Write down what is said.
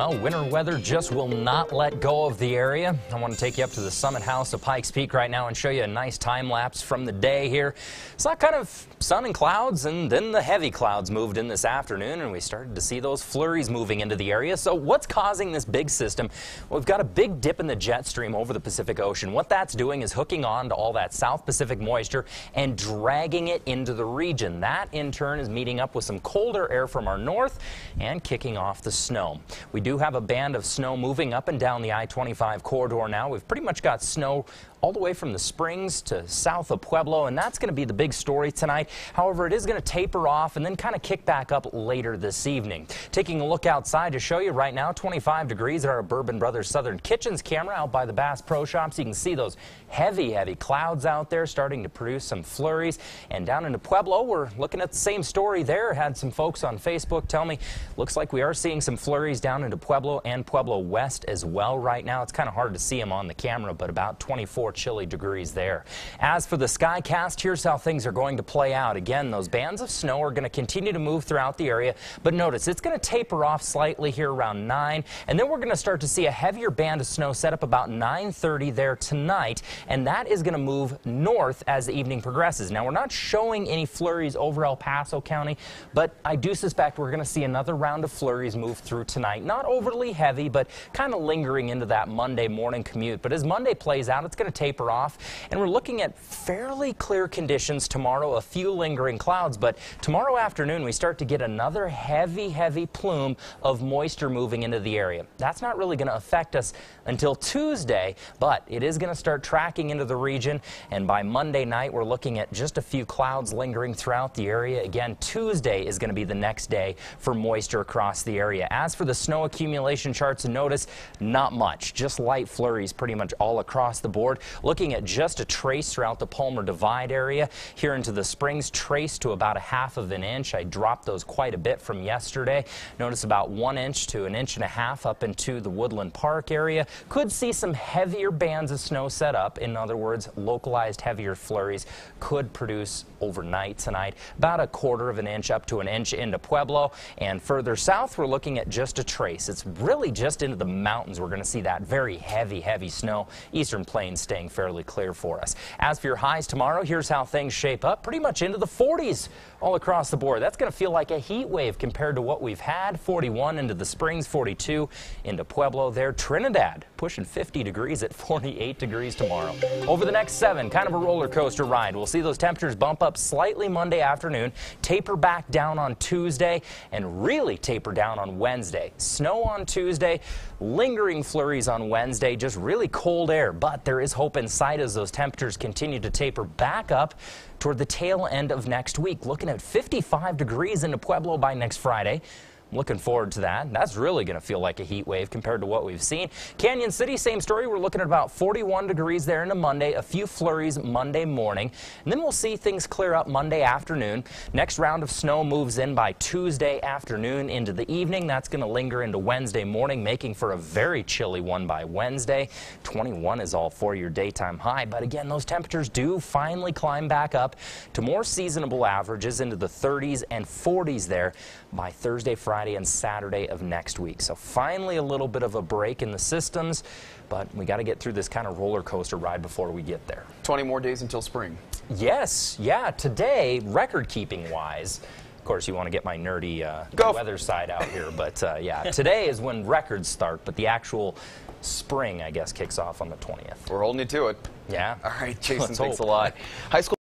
Well, winter weather just will not let go of the area. I want to take you up to the Summit House of Pikes Peak right now and show you a nice time lapse from the day here. It's not kind of sun and clouds, and then the heavy clouds moved in this afternoon, and we started to see those flurries moving into the area. So what's causing this big system? Well, we've got a big dip in the jet stream over the Pacific Ocean. What that's doing is hooking on to all that South Pacific moisture and dragging it into the region. That, in turn, is meeting up with some colder air from our north and kicking off the snow. We do have a band of snow moving up and down the I-25 corridor now. We've pretty much got snow all the way from the Springs to south of Pueblo, and that's going to be the big story tonight. However, it is going to taper off and then kind of kick back up later this evening. Taking a look outside to show you right now, 25 degrees at our Bourbon Brothers Southern Kitchens camera out by the Bass Pro Shops. You can see those heavy clouds out there starting to produce some flurries. And down into Pueblo, we're looking at the same story there. Had some folks on Facebook tell me, looks like we are seeing some flurries down into Pueblo and Pueblo West as well right now. It's kind of hard to see them on the camera, but about 24 chilly degrees there. As for the skycast, here's how things are going to play out. Again, those bands of snow are going to continue to move throughout the area, but notice it's going to taper off slightly here around 9, and then we're going to start to see a heavier band of snow set up about 9:30 there tonight, and that is going to move north as the evening progresses. Now, we're not showing any flurries over El Paso County, but I do suspect we're going to see another round of flurries move through tonight. Not overly heavy, but kind of lingering into that Monday morning commute. But as Monday plays out, it's going to taper off, and we're looking at fairly clear conditions tomorrow, a few lingering clouds, but tomorrow afternoon we start to get another heavy plume of moisture moving into the area. That's not really going to affect us until Tuesday, but it is going to start tracking into the region, and by Monday night we're looking at just a few clouds lingering throughout the area. Again, Tuesday is going to be the next day for moisture across the area. As for the snow accumulation charts, notice not much, just light flurries pretty much all across the board. Looking at just a trace throughout the Palmer Divide area. Here into the Springs, trace to about 1/2 of an inch. I dropped those quite a bit from yesterday. Notice about 1 inch to 1.5 inches up into the Woodland Park area. Could see some heavier bands of snow set up. In other words, localized heavier flurries could produce overnight tonight. About 1/4 of an inch up to 1 inch into Pueblo. And further south, we're looking at just a trace. It's really just into the mountains we're going to see that very heavy snow. Eastern Plains staying fairly clear for us. As for your highs tomorrow, here's how things shape up. Pretty much into the 40s all across the board. That's going to feel like a heat wave compared to what we've had. 41 into the Springs, 42 into Pueblo there. Trinidad pushing 50 degrees at 48 degrees tomorrow. Over the next 7, kind of a roller coaster ride. We'll see those temperatures bump up slightly Monday afternoon, taper back down on Tuesday, and really taper down on Wednesday. Snow on Tuesday, lingering flurries on Wednesday, just really cold air, but there is hope in sight as those temperatures continue to taper back up toward the tail end of next week. Looking at 55 degrees into Pueblo by next Friday. I'm looking forward to that. That's really going to feel like a heat wave compared to what we've seen. Canyon City, same story. We're looking at about 41 degrees there into Monday, a few flurries Monday morning, and then we'll see things clear up Monday afternoon. Next round of snow moves in by Tuesday afternoon into the evening. That's going to linger into Wednesday morning, making for a very chilly one by Wednesday. 21 is all for your daytime high, but again, those temperatures do finally climb back up to more seasonable averages into the 30s and 40s there by Thursday, Friday, and Saturday of next week. So finally a little bit of a break in the systems, but we got to get through this kind of roller coaster ride before we get there. 20 more days until spring. Yes, yeah, today, record keeping wise, of course you want to get my nerdy weather side out here, but yeah, today is when records start, but the actual spring, I guess, kicks off on the 20th. We're holding you to it. Yeah. All right, Jason, thanks a lot. High school